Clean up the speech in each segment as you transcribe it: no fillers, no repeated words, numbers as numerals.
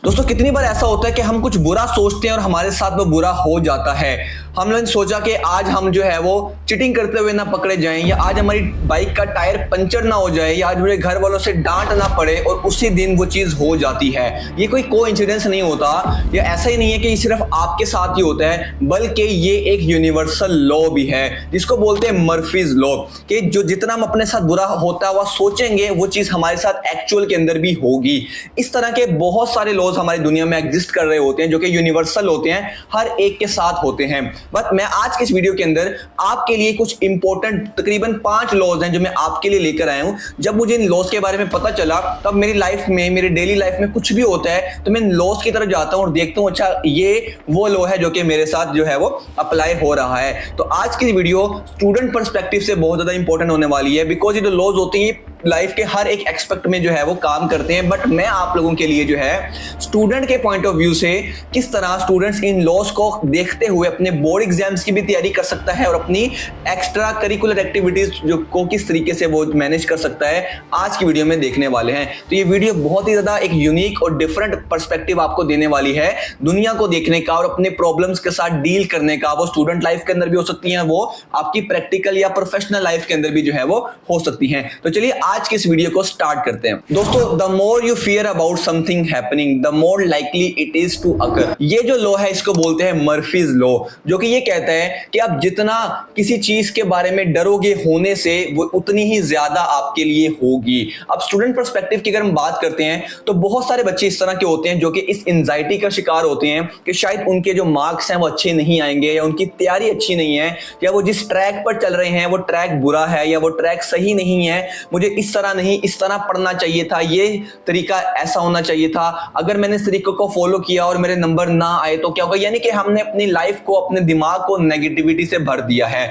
दोस्तों कितनी बार ऐसा होता है कि हम कुछ बुरा सोचते हैं और हमारे साथ वो बुरा हो जाता है। हमने सोचा कि आज हम जो है वो चीटिंग करते हुए ना पकड़े जाएं, या आज हमारी बाइक का टायर पंचर ना हो जाए, या आज मेरे घर वालों से डांट ना पड़े, और उसी दिन वो चीज हो जाती है। ये कोई कोइंसिडेंस नहीं होता, या ऐसा ही नहीं है कि सिर्फ आपके साथ ही होता है, बल्कि ये एक यूनिवर्सल लॉ भी है जिसको बोलते हैं मर्फीज लॉ, कि जो जितना हम अपने साथ बुरा होता हुआ सोचेंगे वो चीज हमारे साथ एक्चुअल के अंदर भी होगी। इस तरह के बहुत सारे लॉज हमारी दुनिया में एग्जिस्ट कर रहे होते हैं जो कि यूनिवर्सल होते हैं, हर एक के साथ होते हैं। बट मैं आज के इस वीडियो के अंदर आपके लिए कुछ इंपॉर्टेंट तकरीबन 5 लॉज हैं जो मैं आपके लिए लेकर आया हूं। जब मुझे इन लॉज के बारे में पता चला तब मेरी लाइफ में, मेरी डेली लाइफ में कुछ भी होता है तो मैं इन लॉज की तरफ जाता हूं और देखता हूं अच्छा ये वो लॉ है जो कि मेरे साथ जो है वो अप्लाई हो रहा है। तो आज की वीडियो स्टूडेंट पर्सपेक्टिव से बहुत ज्यादा इंपॉर्टेंट होने वाली है, बिकॉज ये जो लॉज होती है लाइफ के हर एक एक्सपेक्ट में जो है वो काम करते हैं। बट मैं आप लोगों के लिए जो है स्टूडेंट के पॉइंट ऑफ व्यू से किस तरह स्टूडेंट्स इन लॉस को देखते हुए अपने बोर्ड एग्जाम्स की भी तैयारी कर सकता है और अपनी एक्स्ट्रा करिकुलर एक्टिविटीज जो को किस तरीके से वो मैनेज कर सकता है, आज की वीडियो में देखने वाले हैं। तो ये वीडियो बहुत ही ज्यादा एक यूनिक और डिफरेंट पर्सपेक्टिव आपको देने वाली है दुनिया को देखने का और अपने प्रॉब्लम्स के साथ डील करने का। वो स्टूडेंट लाइफ के अंदर भी हो सकती है, वो आपकी प्रैक्टिकल या प्रोफेशनल लाइफ के अंदर भी जो है वो हो सकती है। तो चलिए आज की इस वीडियो को स्टार्ट करते हैं। दोस्तों, the more you fear about something happening the more likely it is to occur. ये जो लॉ है इसको बोलते हैं मर्फीज लॉ, जो कि ये कहता है कि आप जितना किसी चीज के बारे में डरोगे होने से वो उतनी ही ज्यादा आपके लिए होगी। अब स्टूडेंट पर्सपेक्टिव की अगर हम बात करते हैं तो बहुत सारे बच्चे इस तरह के होते हैं जो कि इस एंजाइटी का शिकार होते हैं कि शायद उनके जो मार्क्स हैं वो अच्छे नहीं आएंगे, या उनकी तैयारी अच्छी नहीं है, या वो जिस ट्रैक पर चल रहे हैं वो ट्रैक बुरा है, या वो ट्रैक सही नहीं है, मुझे इस तरह नहीं इस तरह पढ़ना चाहिए था, ये तरीका ऐसा होना चाहिए था, अगर मैंने इस तरीके को फॉलो किया और मेरे नंबर ना आए तो क्या होगा। यानी कि हमने अपनी लाइफ को, अपने दिमाग को नेगेटिविटी से भर दिया है।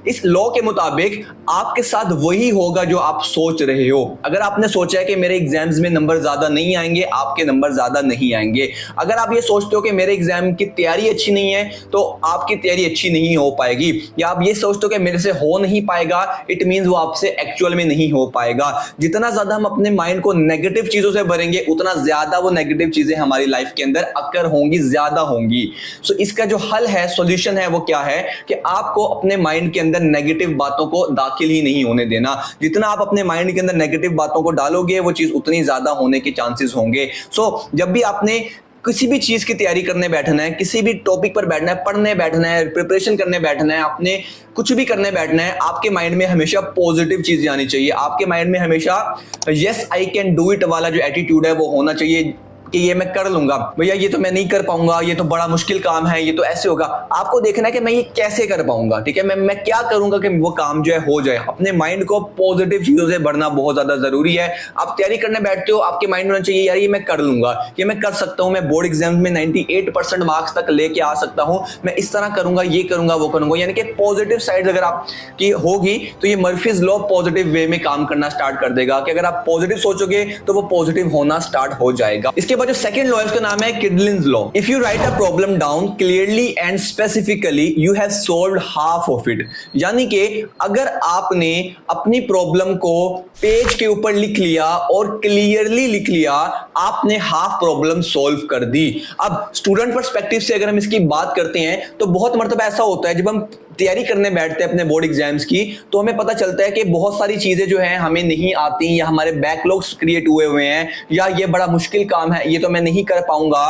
इस लॉ के मुताबिक आपके साथ वही होगा जो आप सोच रहे हो। अगर आपने सोचा है कि मेरे एग्जाम्स में नंबर ज्यादा नहीं आएंगे, आपके नंबर ज्यादा नहीं आएंगे। अगर आप ये सोचते हो कि मेरे एग्जाम की तैयारी अच्छी नहीं है तो आपकी तैयारी अच्छी नहीं हो पाएगी, या आप ये सोचते हो कि मेरे से हो नहीं पाएगा, इट मींस वो आपसे एक्चुअल में नहीं हो पाएगा। जितना ज्यादा हम अपने माइंड को नेगेटिव चीजों से भरेंगे उतना ज्यादा वो नेगेटिव चीजें हमारी लाइफ के अंदर अकर होंगी, ज्यादा होंगी। इसका जो हल है, सॉल्यूशन है, वो क्या है कि आपको अपने माइंड के अंदर नेगेटिव बातों को दाखिल ही नहीं होने देना। जितना आप अपने माइंड के अंदर नेगेटिव बातों को डालोगे वो चीज उतनी ज्यादा होने के चांसेस होंगे। जब भी आपने किसी भी चीज की तैयारी करने बैठना है, किसी भी टॉपिक पर बैठना है, पढ़ने बैठना है, प्रिपरेशन करने बैठना है, आपने कुछ भी करने बैठना है, आपके माइंड में हमेशा पॉजिटिव चीजें आनी चाहिए। आपके माइंड में हमेशा yes I can do it वाला जो एटीट्यूड है वो होना चाहिए कि ये मैं कर लूंगा, भैया ये तो मैं नहीं कर पाऊंगा, ये तो बड़ा मुश्किल काम है, ये तो ऐसे होगा। आपको देखना है कि मैं ये कैसे कर पाऊंगा, ठीक है, मैं क्या करूंगा कि वो काम जो है हो जाए। अपने माइंड को पॉजिटिव चीजों से भरना बहुत ज्यादा जरूरी है। आप तैयारी करने बैठते हो, आपके माइंड में होना चाहिए यार ये मैं कर लूंगा, ये मैं कर सकता हूं, मैं बोर्ड एग्जाम में 98% मार्क्स तक लेके आ सकता हूं, मैं इस तरह करूंगा, ये करूंगा, वो करूंगा। यानी कि पॉजिटिव साइड अगर आपकी होगी तो ये मर्फीज लॉ पॉजिटिव वे में काम करना स्टार्ट कर देगा कि अगर आप पॉजिटिव सोचोगे तो वो पॉजिटिव होना स्टार्ट हो जाएगा। इसके जो सेकंड लॉ है उसका नाम है Kidlin's law. If you write a problem down clearly and specifically you have solved half of it. यानी कि अगर आपने अपनी प्रॉब्लम को पेज के ऊपर लिख लिया और क्लियरली लिख लिया, आपने हाफ प्रॉब्लम सॉल्व कर दी। अब स्टूडेंट पर्सपेक्टिव से अगर हम इसकी बात करते हैं तो बहुत मर्तबा ऐसा होता है जब हम तैयारी करने बैठते हैं अपने बोर्ड एग्जाम्स की तो हमें पता चलता है कि बहुत सारी चीजें जो हैं हमें नहीं आती, या हमारे बैकलॉग्स क्रिएट हुए हैं, या ये बड़ा मुश्किल काम है, ये तो मैं नहीं कर पाऊंगा।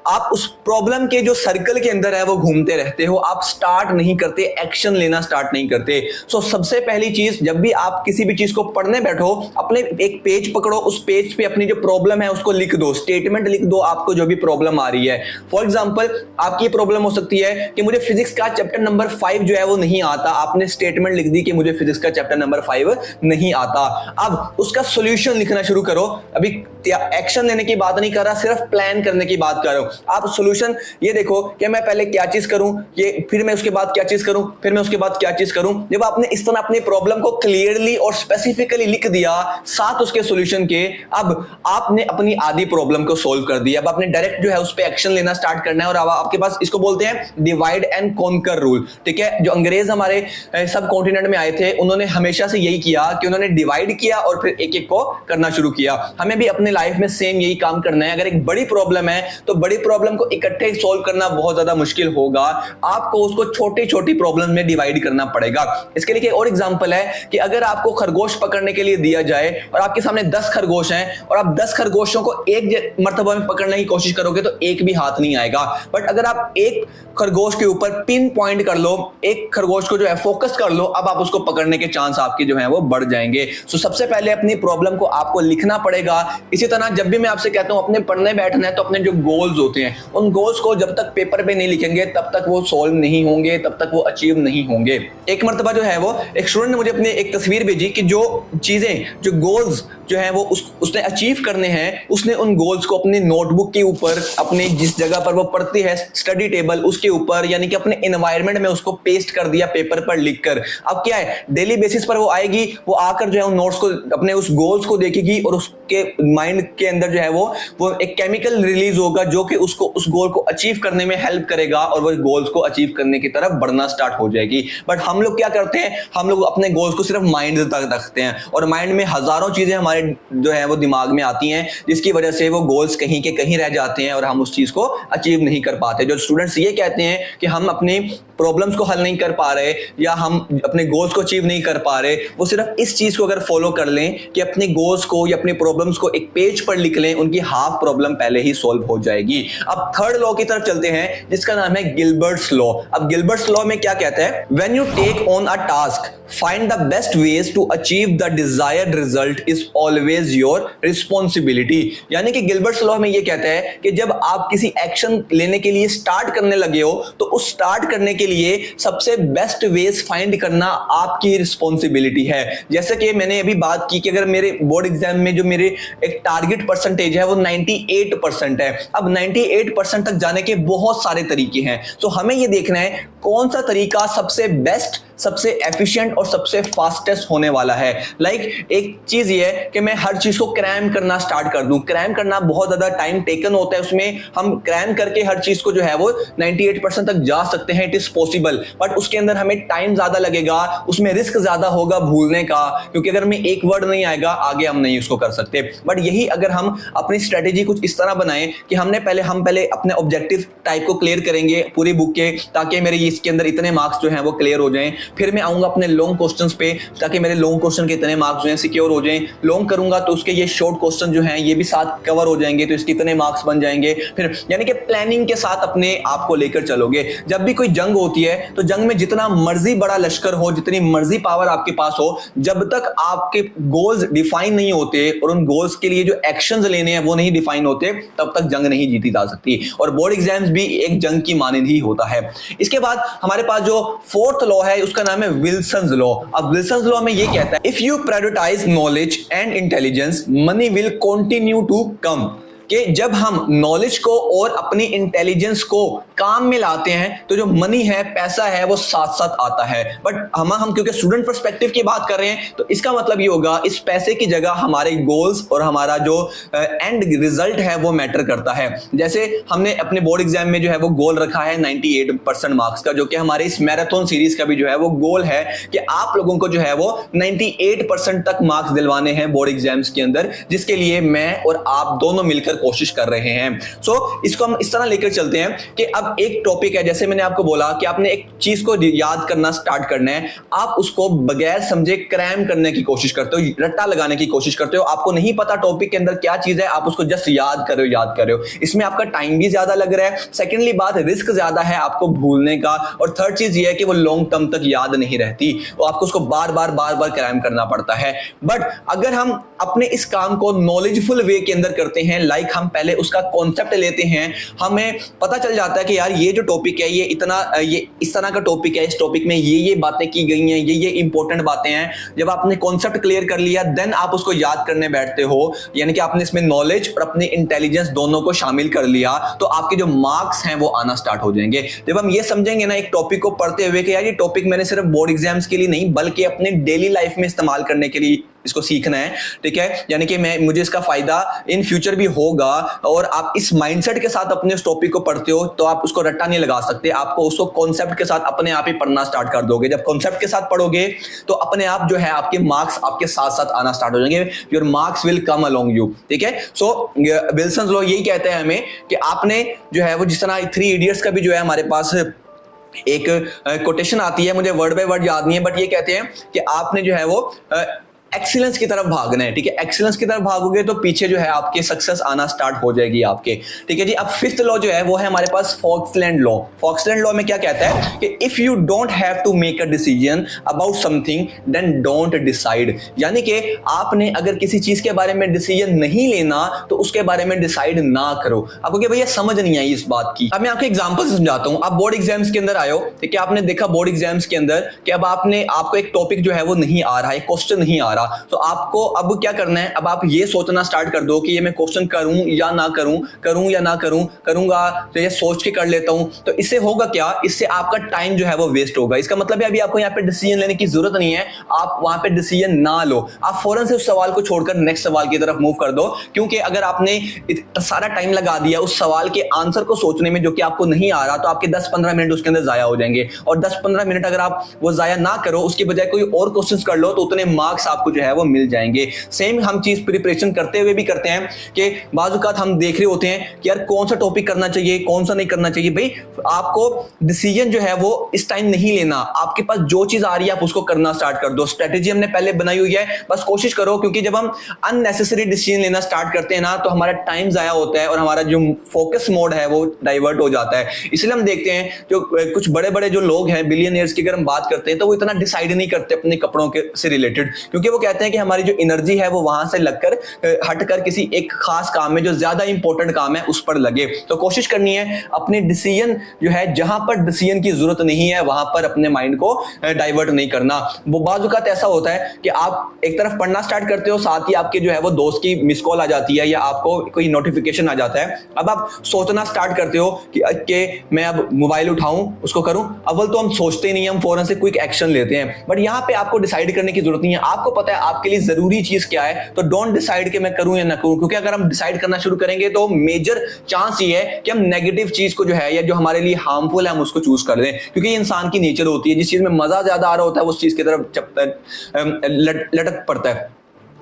आप उस प्रॉब्लम के जो सर्कल के अंदर है वो घूमते रहते हो, आप स्टार्ट नहीं करते, एक्शन लेना स्टार्ट नहीं करते। सबसे पहली चीज, जब भी आप किसी भी चीज को पढ़ने बैठो, अपने एक पेज पकड़ो, उस पेज पे अपनी जो प्रॉब्लम है उसको लिख दो, स्टेटमेंट लिख दो, आपको जो भी प्रॉब्लम आ रही है। फॉर एग्जाम्पल, आपकी प्रॉब्लम हो सकती है कि मुझे फिजिक्स का चैप्टर नंबर 5 जो है वो नहीं आता। आपने स्टेटमेंट लिख दी कि मुझे फिजिक्स का चैप्टर नंबर 5 नहीं आता। अब उसका सॉल्यूशन लिखना शुरू करो। अभी एक्शन लेने की बात नहीं कर रहा, सिर्फ प्लान करने की बात कर रहा हूं आप सॉल्यूशन ये देखो कि मैं पहले क्या चीज करूं, ये फिर मैं उसके बाद क्या चीज करूं, फिर मैं उसके बाद क्या चीज करूं। जब आपने इस तरह अपनी प्रॉब्लम को क्लियरली और स्पेसिफिकली लिख दिया साथ उसके सॉल्यूशन के, अब आपने अपनी आधी प्रॉब्लम को सोल्व कर दिया। अब आपने डायरेक्ट जो है उस पे एक्शन लेना स्टार्ट करना है। और अब आपके पास इसको बोलते हैं डिवाइड एंड कॉन्कर रूल, ठीक है। जो अंग्रेज हमारे सब कॉन्टिनेंट में आए थे उन्होंने हमेशा से यही किया कि उन्होंने डिवाइड किया और फिर एक एक को करना शुरू किया। हमें भी अपने लाइफ में सेम यही काम करना है। अगर एक बड़ी प्रॉब्लम है तो बड़ी प्रॉब्लम को इकट्ठे सोल्व करना बहुत ज्यादा मुश्किल होगा, आपको उसको छोटी छोटी प्रॉब्लम में डिवाइड करना पड़ेगा। इसके लिए एक और एग्जांपल है कि अगर आपको खरगोश पकड़ने के लिए दिया जाए और आपके सामने 10 खरगोश हैं और आप 10 खरगोशों को एक मर्तबा में पकड़ने की कोशिश करोगे तो एक भी हाथ नहीं आएगा। बट अगर आप एक खरगोश के ऊपर पिन पॉइंट कर लो, एक खरगोश को जो है फोकस कर लो, अब आप उसको पकड़ने के चांस आपके जो है वो बढ़ जाएंगे। सो सबसे पहले अपनी प्रॉब्लम को आपको लिखना पड़ेगा। इसी तरह जब भी मैं आपसे कहता हूं अपने पढ़ने बैठना है तो अपने जो गोल्स होते हैं उन गोल्स को जब तक पेपर पे नहीं लिखेंगे तब तक वो सॉल्व नहीं होंगे, तब तक वो अचीव नहीं होंगे। एक मर्तबा जो है वो एक स्टूडेंट ने मुझे अपनी एक तस्वीर भेजी कि जो चीजें, जो गोल्स जो है वो उसने अचीव करने हैं, उसने उन गोल्स को अपनी नोटबुक के ऊपर, अपने जिस जगह पर वो पढ़ती है स्टडी टेबल उसके ऊपर, यानी कि अपने एनवायरनमेंट में उसको पेस्ट कर दिया पेपर पर लिखकर। अब क्या है, डेली बेसिस पर वो आएगी, वो आकर जो है उन नोट्स को, अपने उस गोल्स को देखेगी और उसके माइंड के अंदर जो है वो एक केमिकल रिलीज होगा जो कि उसको उस गोल को अचीव करने में हेल्प करेगा और वो गोल्स को अचीव करने की तरफ बढ़ना स्टार्ट हो जाएगी। बट हम लोग क्या करते हैं, हम लोग अपने गोल्स को सिर्फ माइंड तक रखते हैं और माइंड में हजारों चीजें हमारे जो है वो दिमाग में आती हैं, जिसकी वजह से वो गोल्स कहीं के कहीं रह जाते हैं और हम उस चीज को अचीव नहीं कर पाते। जो स्टूडेंट्स ये कहते हैं कि हम अपनी प्रॉब्लम्स को हल नहीं कर पा रहे या हम अपने गोल्स को अचीव नहीं कर पा रहे, वो सिर्फ इस चीज को अगर फॉलो कर लें कि अपने गोल्स को या अपनी प्रॉब्लम्स को एक पेज पर लिख लें, उनकी हाफ प्रॉब्लम पहले ही सॉल्व हो जाएगी। अब थर्ड लॉ की तरफ चलते हैं जिसका नाम है गिलबर्ट्स लॉ। अब गिलबर्ट्स लॉ में क्या कहता है, when you take on a task find the best ways to achieve the desired result is always your responsibility। यानी कि गिलबर्ट्स लॉ में ये कहता है कि जब आप किसी एक्शन लेने के लिए स्टार्ट करने लगे हो तो उस स्टार्ट करने के लिए सबसे बेस्ट वेज फाइंड करना आपकी रिस्पॉन्सिबिलिटी है। जैसे कि मैंने अभी बात की कि अगर मेरे बोर्ड एग्जाम में जो मेरे एक टारगेट परसेंटेज है वो 98% है। अब 98% तक जाने के बहुत सारे तरीके हैं, तो हमें ये देखना है कौन सा तरीका सबसे बेस्ट, सबसे एफिशिएंट और सबसे फास्टेस्ट होने वाला है। एक चीज ये है कि मैं हर चीज को क्रैम करना स्टार्ट कर दूं। क्रैम करना बहुत ज्यादा टाइम टेकन होता है, उसमें हम क्रैम करके हर चीज को जो है वो 98% तक जा सकते हैं, इट इज पॉसिबल, बट उसके अंदर हमें टाइम ज्यादा लगेगा, उसमें रिस्क ज्यादा होगा भूलने का, क्योंकि अगर हमें एक वर्ड नहीं आएगा आगे हम नहीं उसको कर सकते। बट यही अगर हम अपनी स्ट्रेटेजी कुछ इस तरह बनाएं कि हम पहले अपने ऑब्जेक्टिव टाइप को क्लियर करेंगे पूरी बुक के, ताकि मेरे इसके अंदर इतने मार्क्स जो हैं वो क्लियर हो जाएं। फिर मैं आऊंगा अपने लॉन्ग क्वेश्चंस पे ताकि मेरे लॉन्ग क्वेश्चन के इतने मार्क्स जो हैं सिक्योर हो जाएं। लॉन्ग करूंगा तो उसके ये शॉर्ट क्वेश्चन जो हैं ये भी साथ कवर हो जाएंगे, तो इसके इतने मार्क्स बन जाएंगे। फिर यानी कि प्लानिंग के साथ अपने आप को लेकर चलोगे। जब भी कोई जंग होती है तो जंग में जितना मर्जी बड़ा लश्कर हो, जितनी मर्जी पावर आपके पास हो, जब तक आपके गोल्स डिफाइन नहीं होते और उन गोल्स के लिए जो एक्शंस लेने हैं वो नहीं डिफाइन होते, तब तक जंग नहीं जीती जा सकती। और बोर्ड एग्जाम्स भी एक जंग की मानंद ही होता है। इसके बाद हमारे पास जो फोर्थ लॉ है उसका नाम है विल्सन्स लॉ। अब विल्सन्स लॉ में ये कहता है, if you prioritise knowledge and intelligence money will continue to come. कि जब हम नॉलेज को और अपनी इंटेलिजेंस को काम में लाते हैं तो जो मनी है, पैसा है, वो साथ साथ आता है। बट हम क्योंकि स्टूडेंट पर्सपेक्टिव की बात कर रहे हैं तो इसका मतलब ये होगा इस पैसे की जगह हमारे गोल्स और हमारा जो एंड रिजल्ट है वो मैटर करता है। जैसे हमने अपने बोर्ड एग्जाम में जो है वो गोल रखा है 98% मार्क्स का, जो कि हमारे इस मैराथन सीरीज का भी जो है वो गोल है कि आप लोगों को जो है वो 98% तक मार्क्स दिलवाने हैं बोर्ड एग्जाम्स के अंदर, जिसके लिए मैं और आप दोनों मिलकर कोशिश कर रहे हैं। सो इसको हम इस तरह लेकर चलते हैं कि अब एक टॉपिक है, जैसे मैंने आपको बोला कि आपने एक चीज को याद करना स्टार्ट करना है, आप उसको बगैर समझे क्रैम करने की कोशिश करते हो, रट्टा लगाने की कोशिश करते हो। आपको नहीं पता टॉपिक के अंदर क्या चीज है, आप उसको जस्ट याद कर रहे हो। इसमें आपका टाइम भी ज्यादा लग रहा है। सेकेंडली बात, रिस्क ज्यादा है आपको भूलने का। और थर्ड चीज ये है कि वो लॉन्ग टर्म तक याद नहीं रहती, तो आपको उसको बार बार क्रैम करना पड़ता है। बट अगर हम अपने इस काम को नॉलेजफुल वे के अंदर करते हैं, लाइक हम पहले उसका कॉन्सेप्ट लेते हैं, हमें पता चल जाता है कि यार ये जो टॉपिक है ये इस तरह का टॉपिक है, इस टॉपिक में ये बातें की गई हैं, ये इंपॉर्टेंट बातें हैं। जब आपने कॉन्सेप्ट क्लियर कर लिया देन आप उसको याद करने बैठते हो, यानी कि आपने इसमें नॉलेज और अपनी इंटेलिजेंस दोनों को शामिल कर लिया, तो आपके जो मार्क्स हैं वो आना स्टार्ट हो जाएंगे। जब हम ये समझेंगे ना एक टॉपिक को पढ़ते हुए कि यार ये टॉपिक मैंने सिर्फ बोर्ड एग्जाम्स के लिए नहीं बल्कि अपने डेली लाइफ में इस्तेमाल करने के लिए इसको सीखना है, ठीक है, यानी कि मुझे इसका फायदा इन फ्यूचर भी होगा, और आप इस माइंडसेट के साथ अपने उस टॉपिक को पढ़ते हो तो आप उसको रट्टा नहीं लगा सकते, आपको उसको कॉन्सेप्ट के साथ अपने आप ही पढ़ना स्टार्ट कर दोगे। जब कॉन्सेप्ट के साथ पढ़ोगे तो अपने आप जो है आपके मार्क्स आपके साथ साथ आना स्टार्ट हो जाएंगे, your marks will come along you, ठीक है। सो विल्सन लॉ यही कहते हैं हमें कि आपने जो है वो जिस तरह 3 इडियट्स का भी जो है हमारे पास एक कोटेशन आती है, मुझे वर्ड बाय वर्ड याद नहीं है, बट ये कहते हैं कि आपने जो है वो एक्सीलेंस की तरफ भागना है, ठीक है। एक्सीलेंस की तरफ भागोगे तो पीछे जो है आपके सक्सेस आना स्टार्ट हो जाएगी आपके, ठीक है जी। अब 5th लॉ जो है वो है हमारे पास फॉक्सलैंड लॉ। फॉक्सलैंड लॉ में क्या कहता है कि if you don't have to make a decision about something then don't decide, यानी कि आपने अगर किसी चीज के बारे में डिसीजन नहीं लेना तो उसके बारे में डिसाइड ना करो। आपको क्या भैया समझ नहीं आई इस बात की? अब मैं आपको एग्जांपल समझाता हूं। आप बोर्ड एग्जाम्स के अंदर आए हो, ठीक है, आपने देखा बोर्ड एग्जाम्स के अंदर कि अब आपको एक टॉपिक जो है वो नहीं आ रहा है, क्वेश्चन नहीं आ रहा, तो आपको अब क्या करना है, अब आप ये सोचना स्टार्ट कर दो कि ये मैं क्वेश्चन करूं या ना करूं, करूं या ना करूं, करूंगा तो ये सोच के कर लेता हूं। तो इससे होगा क्या, इससे आपका टाइम जो है वो वेस्ट होगा। इसका मतलब है अभी आपको यहाँ पे डिसीजन लेने की जरूरत नहीं है, आप वहां पे डिसीजन ना लो, आप फौरन से उस सवाल को छोड़कर नेक्स्ट सवाल की तरफ मूव कर दो, क्योंकि अगर आपने सारा टाइम लगा दिया उस सवाल के आंसर को सोचने में जो कि आपको नहीं आ रहा, तो आपके 10-15 मिनट उसके अंदर जाया हो जाएंगे। और 10-15 मिनट अगर आप वो जाया ना करो, उसके बजाय कोई और क्वेश्चन कर लो, तो उतने मार्क्स आपको जो है वो मिल जाएंगे। सेम हम चीज प्रिपरेशन करते हुए भी करते हैं कि बाज़ औक़ात हम देख रहे होते हैं कि यार कौन सा टॉपिक करना चाहिए, कौन सा नहीं करना चाहिए। भाई आपको डिसीजन जो है वो इस टाइम नहीं लेना, आपके पास जो चीज आ रही है आप उसको करना स्टार्ट कर दो। स्ट्रेटेजी हमने पहले बनाई हुई है, बस कोशिश करो, क्योंकि जब हम अननेसेसरी डिसीजन लेना स्टार्ट करते हैं ना तो हमारा टाइम जाया होता है और हमारा जो फोकस मोड है वो डाइवर्ट हो जाता है। इसलिए हम देखते हैं जो कुछ बड़े बड़े जो लोग हैं बिलियनियर्स की अगर हम बात करते हैं तो वो इतना डिसाइड नहीं करते अपने कपड़ों के से रिलेटेड, क्योंकि वो कहते हैं कि हमारी जो एनर्जी है वो वहां से लगकर हटकर किसी एक खास काम में जो ज्यादा इंपॉर्टेंट काम है उस पर लगे। तो कोशिश करनी है अपने डिसीजन जो है जहां पर डिसीजन की जरूरत नहीं है वहां पर अपने माइंड को डाइवर्ट नहीं करना। वो बाज़ औक़ात ऐसा होता है कि आप एक तरफ पढ़ना स्टार्ट करते हो, साथ ही आपके जो है वो दोस्त की मिस कॉल आ जाती है या आपको कोई नोटिफिकेशन आ जाता है। अब आप सोचना स्टार्ट करते हो कि मैं अब मोबाइल उठाऊं उसको करूं। अव्वल तो हम सोचते ही नहीं, हम फौरन से क्विक एक्शन लेते हैं, बट यहां पे आपको डिसाइड करने की जरूरत नहीं है। आपको पता है आपके लिए जरूरी चीज क्या है, तो डोंट डिसाइड कि मैं करूं या ना करूं, क्योंकि अगर हम डिसाइड करना शुरू करेंगे तो मेजर चांस ये है कि हम नेगेटिव चीज को जो है या जो हमारे लिए हार्मफुल है हम उसको चूज कर दें, क्योंकि ये इंसान की नेचर होती है। जिस चीज में मजा ज्यादा आ रहा होता है उस चीज की तरफ लटक पड़ता है।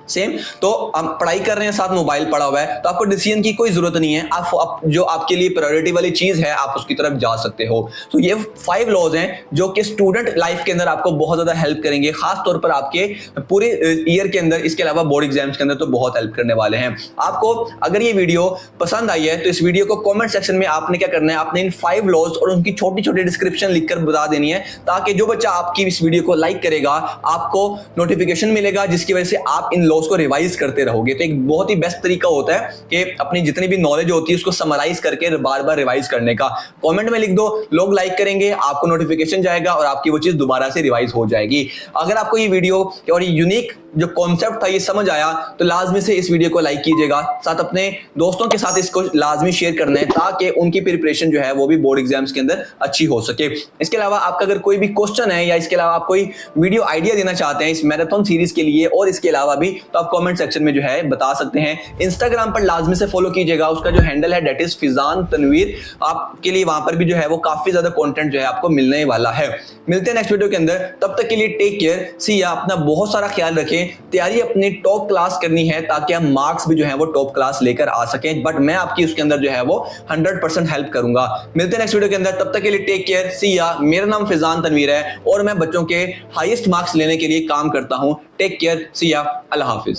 सेम तो हम पढ़ाई कर रहे हैं साथ मोबाइल पड़ा हुआ है, तो आपको डिसीजन की कोई जरूरत नहीं है, आप जो आपके लिए प्रायोरिटी वाली चीज है आप उसकी तरफ जा सकते हो। तो ये 5 लॉज हैं जो कि स्टूडेंट लाइफ के अंदर आपको बहुत ज्यादा हेल्प करेंगे, खास तौर पर आपके पूरे ईयर के अंदर, इसके अलावा बोर्ड एग्जाम्स के अंदर तो बहुत हेल्प करने वाले हैं आपको। अगर ये वीडियो पसंद आई है तो इस वीडियो को कॉमेंट सेक्शन में आपने क्या करना है, आपने इन 5 लॉज और उनकी छोटी छोटी डिस्क्रिप्शन लिखकर बता देनी है, ताकि जो बच्चा आपकी इस वीडियो को लाइक करेगा आपको नोटिफिकेशन मिलेगा, जिसकी वजह से आप इन लॉज को रिवाइज करते रहोगे। तो एक बहुत ही बेस्ट तरीका होता है कि अपनी जितनी भी नॉलेज होती है उसको समराइज करके बार बार रिवाइज करने का। कमेंट में लिख दो, लोग लाइक करेंगे, आपको नोटिफिकेशन जाएगा और आपकी वो चीज दोबारा से रिवाइज हो जाएगी। अगर आपको ये वीडियो और ये यूनिक जो कॉन्सेप्ट था ये समझ आया तो लाजमी से इस वीडियो को लाइक कीजिएगा, साथ अपने दोस्तों के साथ इसको लाजमी शेयर करना है ताकि उनकी प्रिपरेशन जो है वो भी बोर्ड एग्जाम्स के अंदर अच्छी हो सके। इसके अलावा आपका अगर कोई भी क्वेश्चन है या इसके अलावा आप कोई वीडियो आइडिया देना चाहते हैं इस मैराथन सीरीज के लिए और इसके अलावा भी, तो आप कमेंट सेक्शन में जो है बता सकते हैं। इंस्टाग्राम पर लाजमी से फॉलो कीजिएगा, उसका जो हैंडल है दैट इज फिजान तनवीर। आपके लिए वहां पर भी जो है वो काफी ज्यादा कंटेंट जो है आपको मिलने वाला है। मिलते हैं नेक्स्ट वीडियो के अंदर, तब तक के लिए टेक केयर, सी या, अपना बहुत सारा ख्याल रखें। तैयारी अपनी टॉप क्लास करनी है ताकि हम मार्क्स भी जो है वो टॉप क्लास लेकर आ सकें, बट मैं आपकी उसके अंदर जो है वो 100% हेल्प करूंगा। मिलते हैं नेक्स्ट वीडियो के अंदर, तब तक के लिए टेक केयर, सी या। मेरा नाम फिजान तनवीर है और मैं बच्चों के हाईएस्ट मार्क्स लेने के लिए काम करता हूं। टेक केयर, सी या, अल्लाह हाफिज।